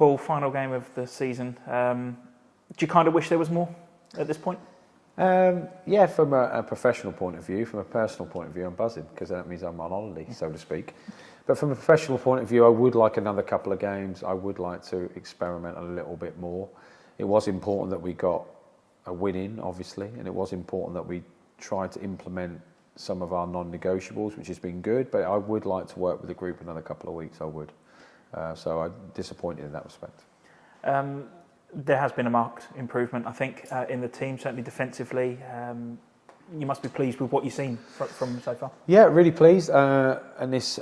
Paul, final game of the season. Do you kind of wish there was more at this point? Yeah, from a professional point of view. From a personal point of view, I'm buzzing because that means I'm on holiday, so to speak. But from a professional point of view, I would like another couple of games. I would like to experiment a little bit more. It was important that we got a win in, obviously, and it was important that we tried to implement some of our non-negotiables, which has been good. But I would like to work with the group another couple of weeks. I would. So I'm disappointed in that respect. There has been a marked improvement, I think, in the team, certainly defensively. You must be pleased with what you've seen from so far. Yeah, really pleased. And this,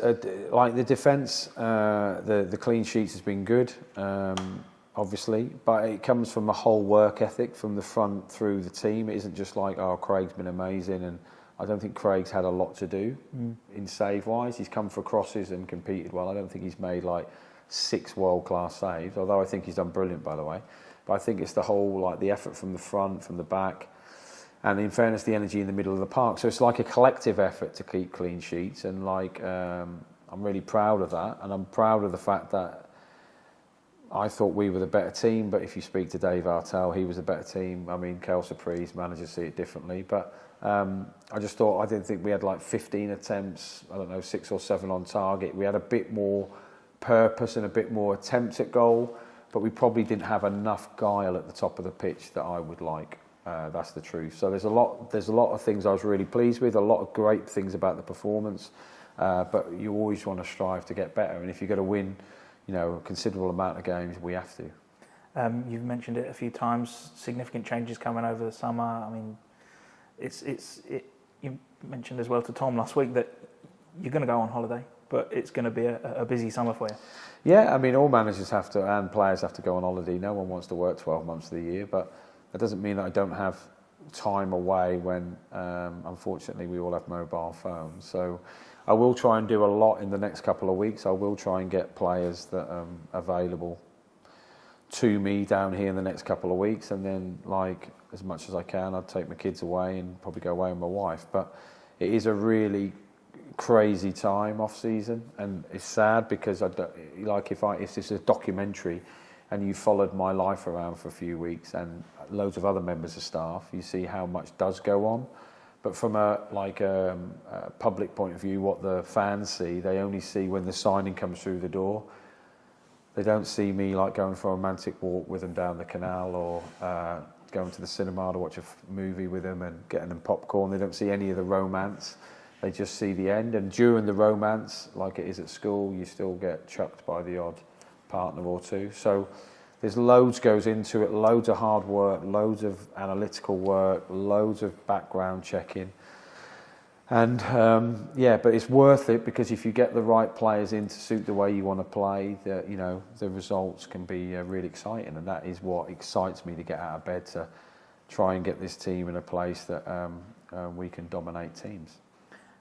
like the defence, the clean sheets has been good, obviously. But it comes from a whole work ethic from the front through the team. It isn't just like, oh, Craig's been amazing. And I don't think Craig's had a lot to do in save-wise. He's come for crosses and competed well. I don't think he's made like 6 world-class saves, although I think he's done brilliant, by the way. But I think it's the whole, like the effort from the front, from the back, and in fairness, the energy in the middle of the park. So it's like a collective effort to keep clean sheets, and like I'm really proud of that, and I'm proud of the fact that I thought we were the better team, but if you speak to Dave Artell, he was a better team. I mean, Kel Surprise, managers see it differently, but I just thought, I didn't think we had like 15 attempts, I don't know, 6 or 7 on target. We had a bit more purpose and a bit more attempts at goal, but we probably didn't have enough guile at the top of the pitch that I would like. That's the truth. So there's a lot of things I was really pleased with, a lot of great things about the performance, but you always want to strive to get better, and if you're going to win, you know, a considerable amount of games, we have to. You've mentioned it a few times, significant changes coming over the summer. I mean, you mentioned as well to Tom last week that you're going to go on holiday, but it's going to be a busy summer for you. Yeah, I mean, all managers have to, and players have to go on holiday. No one wants to work 12 months of the year, but that doesn't mean that I don't have time away when, unfortunately, we all have mobile phones. So I will try and do a lot in the next couple of weeks. I will try and get players that are available to me down here in the next couple of weeks, and then, like, as much as I can, I'd take my kids away and probably go away with my wife. But it is a really crazy time off season, and it's sad because if this is a documentary and you followed my life around for a few weeks and loads of other members of staff, you see how much does go on. But from a public point of view, what the fans see, they only see when the signing comes through the door. They don't see me like going for a romantic walk with them down the canal, or going to the cinema to watch a movie with them and getting them popcorn. They don't see any of the romance. They just see the end. And during the romance, like it is at school, you still get chucked by the odd partner or two. So there's loads goes into it, loads of hard work, loads of analytical work, loads of background checking. And but it's worth it, because if you get the right players in to suit the way you want to play, the results can be really exciting, and that is what excites me to get out of bed, to try and get this team in a place that we can dominate teams.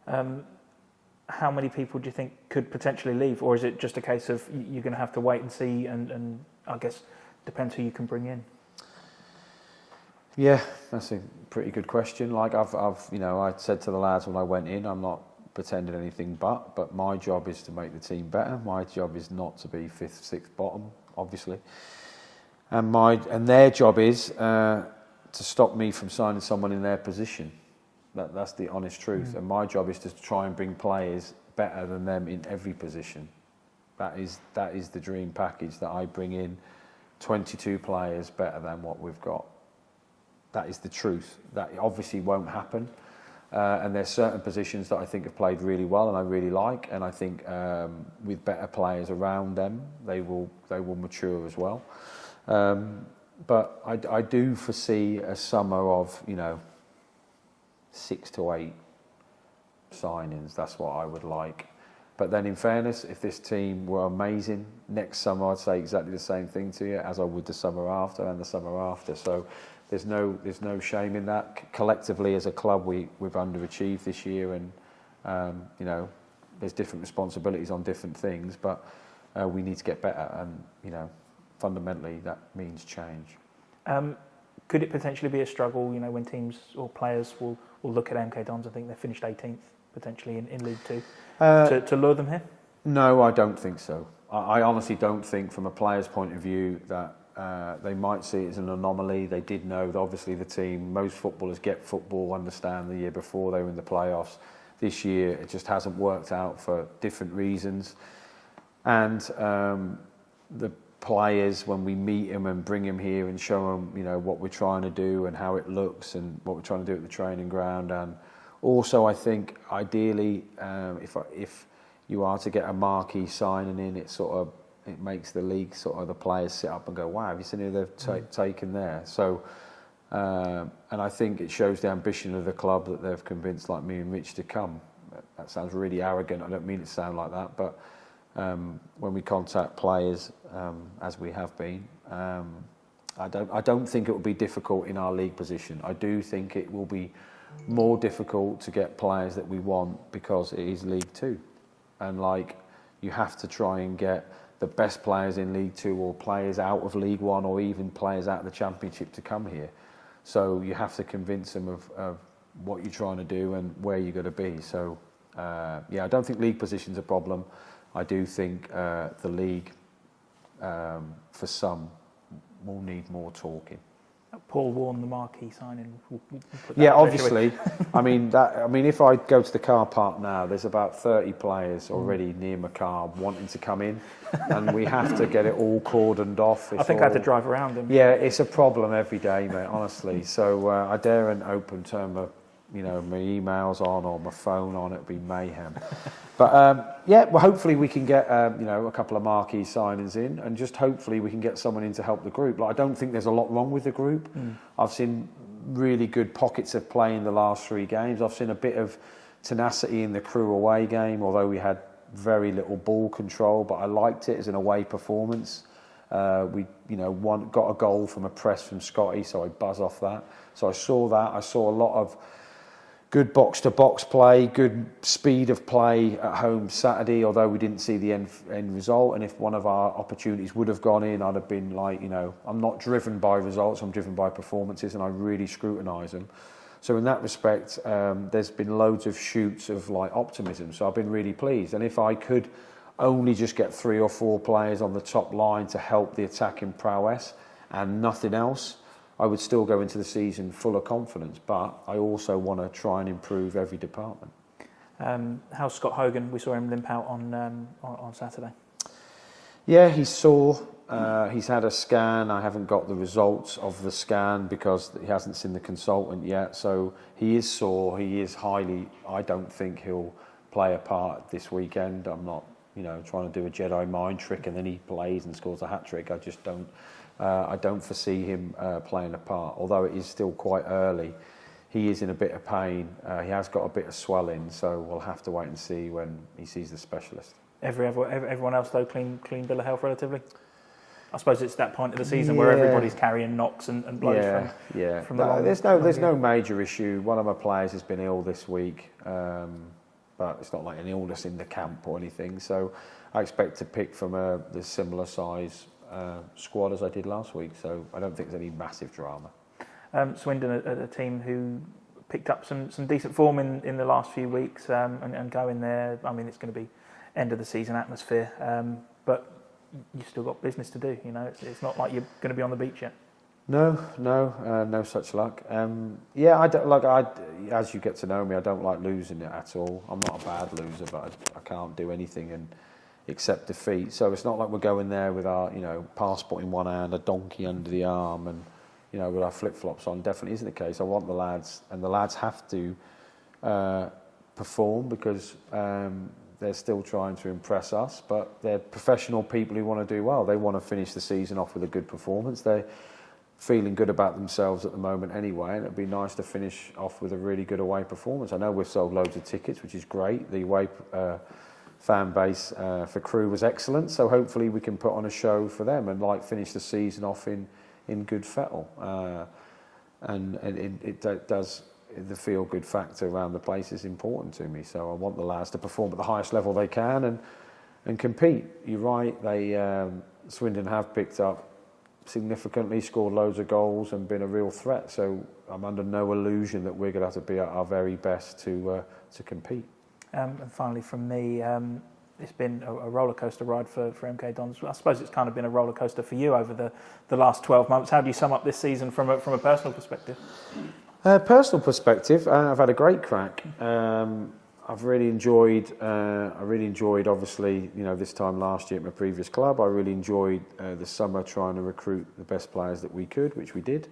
How many people do you think could potentially leave, or is it just a case of you're going to have to wait and see, and I guess depends who you can bring in? Yeah, that's a pretty good question. Like I said to the lads when I went in, I'm not pretending anything but my job is to make the team better. My job is not to be 5th, 6th bottom, obviously. And their job is to stop me from signing someone in their position. That's the honest truth. And my job is to try and bring players better than them in every position. That is the dream package, that I bring in 22 players better than what we've got. That is the truth. That obviously won't happen. And there's certain positions that I think have played really well and I really like. And I think with better players around them, they will mature as well. But I do foresee a summer of 6 to 8 signings. That's what I would like. But then in fairness, if this team were amazing, next summer I'd say exactly the same thing to you as I would the summer after and the summer after. So there's no shame in that. Collectively as a club, we've underachieved this year, and there's different responsibilities on different things, but we need to get better, and fundamentally that means change. Could it potentially be a struggle, when teams or players will look at MK Dons? I think they finished 18th potentially in League Two, to lure them here? No, I don't think so. I honestly don't think, from a player's point of view, that they might see it as an anomaly. They did know that obviously the team, most footballers get football, understand the year before they were in the playoffs. This year it just hasn't worked out for different reasons. And the players, when we meet them and bring them here and show them, you know, what we're trying to do and how it looks and what we're trying to do at the training ground, and also I think ideally if you are to get a Marquee signing in, it makes the league sort of the players sit up and go, wow, have you seen who they've taken there? So, and I think it shows the ambition of the club that they've convinced like me and Rich to come. That sounds really arrogant. I don't mean it to sound like that, but when we contact players, as we have been, I don't think it will be difficult in our league position. I do think it will be more difficult to get players that we want because it is League Two, and you have to try and get the best players in League Two or players out of League One or even players out of the Championship to come here. So you have to convince them of what you're trying to do and where you're going to be. So I don't think league position's a problem. I do think the league, for some, will need more talking. Paul Warne, the Marquee signing. We'll put that Obviously. I mean, if I go to the car park now, there's about 30 players already near my car wanting to come in, and we have to get it all cordoned off. I think I had to drive around them. Yeah, it's a problem every day, mate. Honestly. So I daren't turn my emails on or my phone on. It'd be mayhem. But well, hopefully we can get a couple of Marquee signings in, and just hopefully we can get someone in to help the group. I don't think there's a lot wrong with the group. I've seen really good pockets of play in the last 3 games. I've seen a bit of tenacity in the Crewe away game, although we had very little ball control. But I liked it as an away performance. We got a goal from a press from Scotty, so I buzz off that. So I saw that. I saw a lot of good box-to-box play, good speed of play at home Saturday, although we didn't see the end result. And if one of our opportunities would have gone in, I'd have been I'm not driven by results, I'm driven by performances, and I really scrutinise them. So in that respect, there's been loads of shoots of optimism. So I've been really pleased. And if I could only just get 3 or 4 players on the top line to help the attacking prowess and nothing else, I would still go into the season full of confidence, but I also want to try and improve every department. How's Scott Hogan? We saw him limp out on Saturday. Yeah, he's sore. He's had a scan. I haven't got the results of the scan because he hasn't seen the consultant yet. So he is sore. He is I don't think he'll play a part this weekend. I'm not, trying to do a Jedi mind trick and then he plays and scores a hat trick. I just don't. I don't foresee him playing a part, although it is still quite early. He is in a bit of pain. He has got a bit of swelling, so we'll have to wait and see when he sees the specialist. Everyone else, though, clean bill of health relatively? I suppose it's that point of the season where everybody's carrying knocks and blows from the There's no major issue. One of my players has been ill this week, but it's not like an illness in the camp or anything. So I expect to pick from the similar size squad as I did last week, so I don't think there's any massive drama. Swindon are a team who picked up some decent form in the last few weeks and going there. I mean, it's going to be end of the season atmosphere, but you've still got business to do. It's not like you're going to be on the beach yet. No such luck. I don't as you get to know me, I don't like losing it at all. I'm not a bad loser, but I can't do anything and accept defeat. So it's not like we're going there with our, passport in one hand, a donkey under the arm, and with our flip-flops on. Definitely isn't the case. I want the lads, and the lads have to perform because they're still trying to impress us. But they're professional people who want to do well. They want to finish the season off with a good performance. They're feeling good about themselves at the moment anyway, and it'd be nice to finish off with a really good away performance. I know we've sold loads of tickets, which is great. The away fan base for Crewe was excellent, so hopefully we can put on a show for them and finish the season off in good fettle. And it does, the feel good factor around the place is important to me. So I want the lads to perform at the highest level they can and compete. You're right, Swindon have picked up significantly, scored loads of goals and been a real threat. So I'm under no illusion that we're going to have to be at our very best to compete. And finally from me, it's been a roller coaster ride for MK Dons. I suppose it's kind of been a roller coaster for you over the last 12 months. How do you sum up this season from a personal perspective? Personal perspective, I've had a great crack. I've really enjoyed. I really enjoyed, obviously, this time last year at my previous club. I really enjoyed the summer trying to recruit the best players that we could, which we did.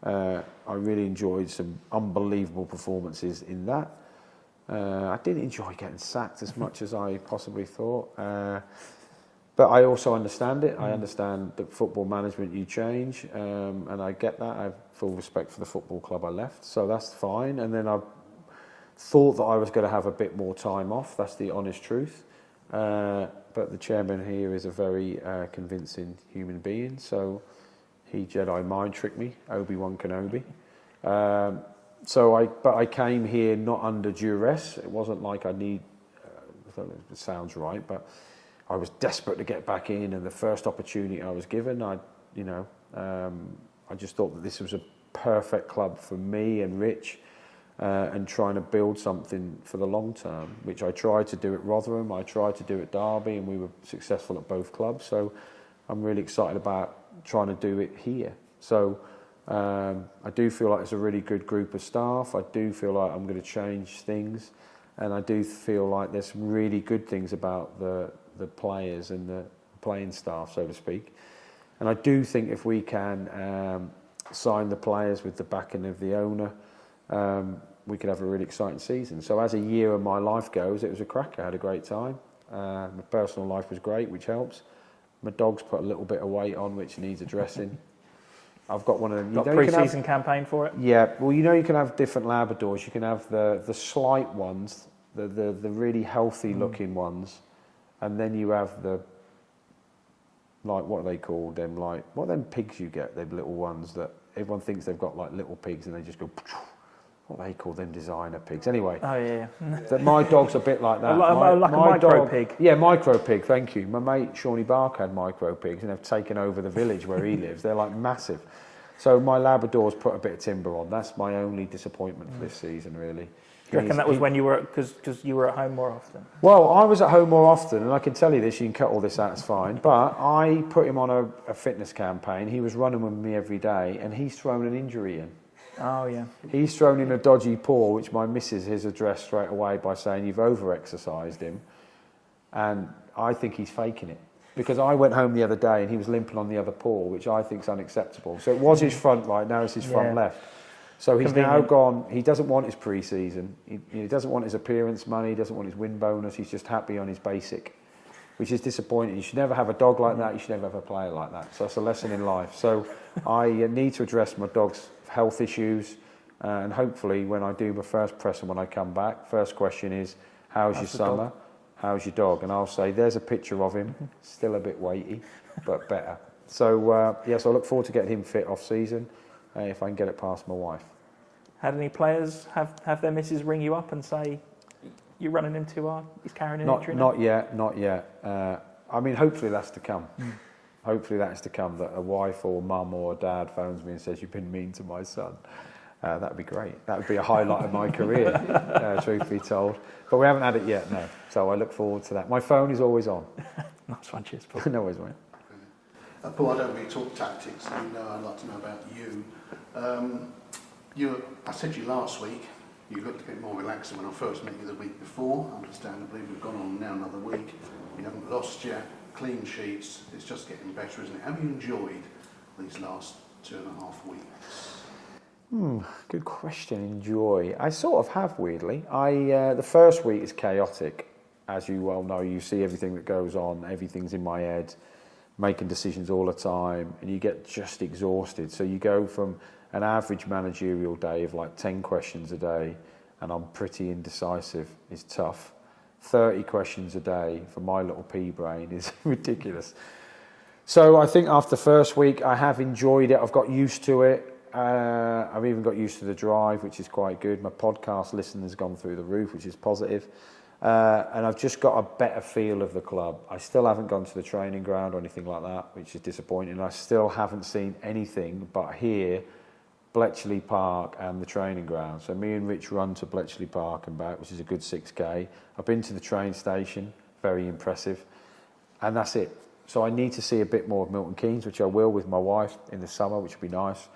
I really enjoyed some unbelievable performances in that. I didn't enjoy getting sacked as much as I possibly thought. But I also understand it. I understand that football management, you change, and I get that. I have full respect for the football club I left, so that's fine. And then I thought that I was going to have a bit more time off. That's the honest truth. But the chairman here is a very convincing human being, so he Jedi mind tricked me, Obi-Wan Kenobi. But I came here not under duress. It wasn't like I don't know if it sounds right, but I was desperate to get back in, and the first opportunity I was given, I just thought that this was a perfect club for me and Rich, and trying to build something for the long term, which I tried to do at Rotherham, I tried to do at Derby, and we were successful at both clubs. So I'm really excited about trying to do it here. So I do feel like it's a really good group of staff. I do feel like I'm going to change things, and I do feel like there's some really good things about the players and the playing staff, so to speak. And I do think if we can sign the players with the backing of the owner, we could have a really exciting season. So as a year of my life goes, it was a cracker. I had a great time. My personal life was great, which helps. My dog's put a little bit of weight on, which needs addressing. I've got one of them. Got a pre-season campaign for it? Yeah, well, you can have different Labradors. You can have the slight ones, the really healthy looking ones, and then you have the, like, what are they called? Them, like, what are them pigs you get? Them little ones that everyone thinks they've got like little pigs, and they just go. What they call them, designer pigs. Anyway, oh yeah. That my dog's a bit like that. Like a micro pig. Yeah, micro pig. Thank you. My mate Shawnee Barker had micro pigs, and they've taken over the village where he lives. They're like massive. So my Labrador's put a bit of timber on. That's my only disappointment for this season, really. Do you reckon that was when you were, because you were at home more often? Well, I was at home more often, and I can tell you this, you can cut all this out, it's fine, but I put him on a fitness campaign. He was running with me every day, and he's thrown an injury in. Oh, yeah. He's thrown in a dodgy paw, which my missus has addressed straight away by saying, you've over-exercised him, and I think he's faking it. Because I went home the other day, and he was limping on the other paw, which I think is unacceptable. So it was his front right, now it's his front left. So he's now gone, he doesn't want his pre-season, he doesn't want his appearance money, he doesn't want his win bonus, he's just happy on his basic, which is disappointing. You should never have a dog like that, you should never have a player like that. So that's a lesson in life. So I need to address my dog's health issues, and hopefully when I do my first press and when I come back, first question is, how's your summer? Dog? How's your dog? And I'll say, there's a picture of him, still a bit weighty, but better. So so I look forward to getting him fit off season, if I can get it past my wife. Had any players have their missus ring you up and say, you're running him too hard, he's carrying an injury now? Not yet. I mean, hopefully that's to come. Hopefully that's to come, that a wife or mum or dad phones me and says, you've been mean to my son. That would be great. That would be a highlight of my career, truth be told. But we haven't had it yet, no. So I look forward to that. My phone is always on. Nice one, cheers, Paul. No worries, mate. Paul, I don't really talk tactics. I'd like to know about you. I said to you last week, you looked a bit more relaxed than when I first met you the week before. Understandably, we've gone on now another week. You haven't lost yet. Clean sheets. It's just getting better, isn't it? Have you enjoyed these last 2.5 weeks? Good question. Enjoy. I sort of have, weirdly. The first week is chaotic. As you well know, you see everything that goes on. Everything's in my head, making decisions all the time, and you get just exhausted. So you go from an average managerial day of like 10 questions a day, and I'm pretty indecisive, is tough. 30 questions a day for my little pea brain is ridiculous. So I think after the first week, I have enjoyed it. I've got used to it. I've even got used to the drive, which is quite good. My podcast listening has gone through the roof, which is positive. And I've just got a better feel of the club. I still haven't gone to the training ground or anything like that, which is disappointing. I still haven't seen anything but here, Bletchley Park and the training ground. So me and Rich run to Bletchley Park and back, which is a good 6K. I've been to the train station, very impressive, and that's it. So I need to see a bit more of Milton Keynes, which I will with my wife in the summer, which would be nice.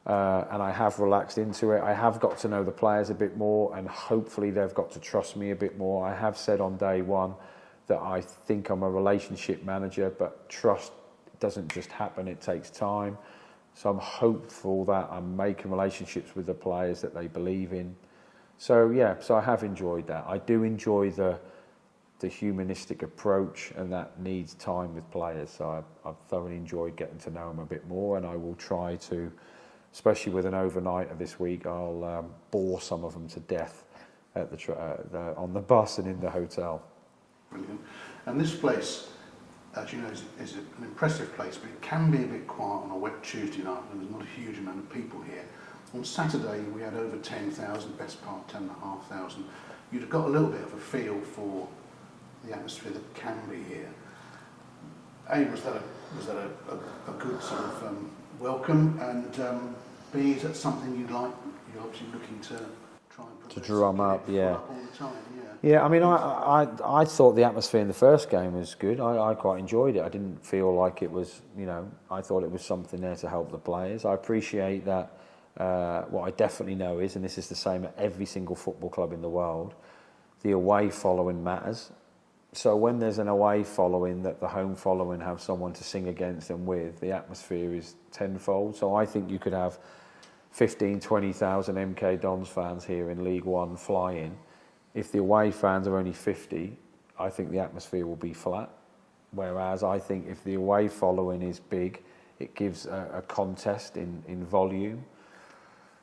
And I have relaxed into it. I have got to know the players a bit more, and hopefully they've got to trust me a bit more. I have said on day one that I think I'm a relationship manager, but trust doesn't just happen, it takes time. So I'm hopeful that I'm making relationships with the players that they believe in. So yeah, so I have enjoyed that. I do enjoy the humanistic approach, and that needs time with players. So I've thoroughly enjoyed getting to know them a bit more, and I will try to, especially with an overnighter this week, I'll bore some of them to death at on the bus and in the hotel. Brilliant. And this place, as you know, is an impressive place, but it can be a bit quiet on a wet Tuesday night when there's not a huge amount of people here. On Saturday we had over 10,000, best part 10,500. You'd have got a little bit of a feel for the atmosphere that can be here. Was that a good sort of welcome, and B, is that something you'd like? You're obviously looking to try and to drum up, yeah. Up all the time, yeah. I mean, I thought the atmosphere in the first game was good. I quite enjoyed it. I didn't feel like it was, I thought it was something there to help the players. I appreciate that. What I definitely know is, and this is the same at every single football club in the world, the away following matters. So when there's an away following that the home following have someone to sing against and with, the atmosphere is tenfold. So I think you could have 15, 20,000 MK Dons fans here in League One flying. If the away fans are only 50, I think the atmosphere will be flat. Whereas I think if the away following is big, it gives a contest in volume.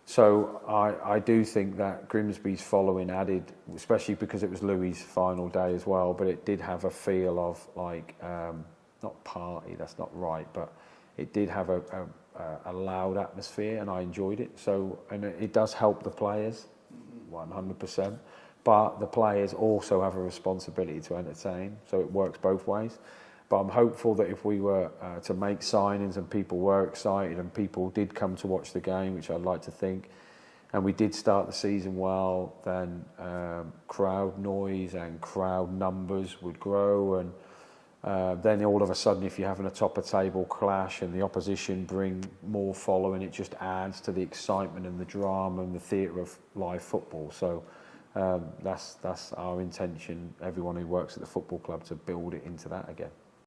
So I do think that Grimsby's following added, especially because it was Louis' final day as well, but it did have a feel of like, not party, that's not right, but it did have a loud atmosphere, and I enjoyed it. So, and it does help the players, 100%, but the players also have a responsibility to entertain, so it works both ways. But I'm hopeful that if we were to make signings and people were excited and people did come to watch the game, which I'd like to think, and we did start the season well, then crowd noise and crowd numbers would grow, and then all of a sudden, if you're having a top-of-table clash and the opposition bring more following, it just adds to the excitement and the drama and the theatre of live football. So that's our intention, everyone who works at the football club, to build it into that again.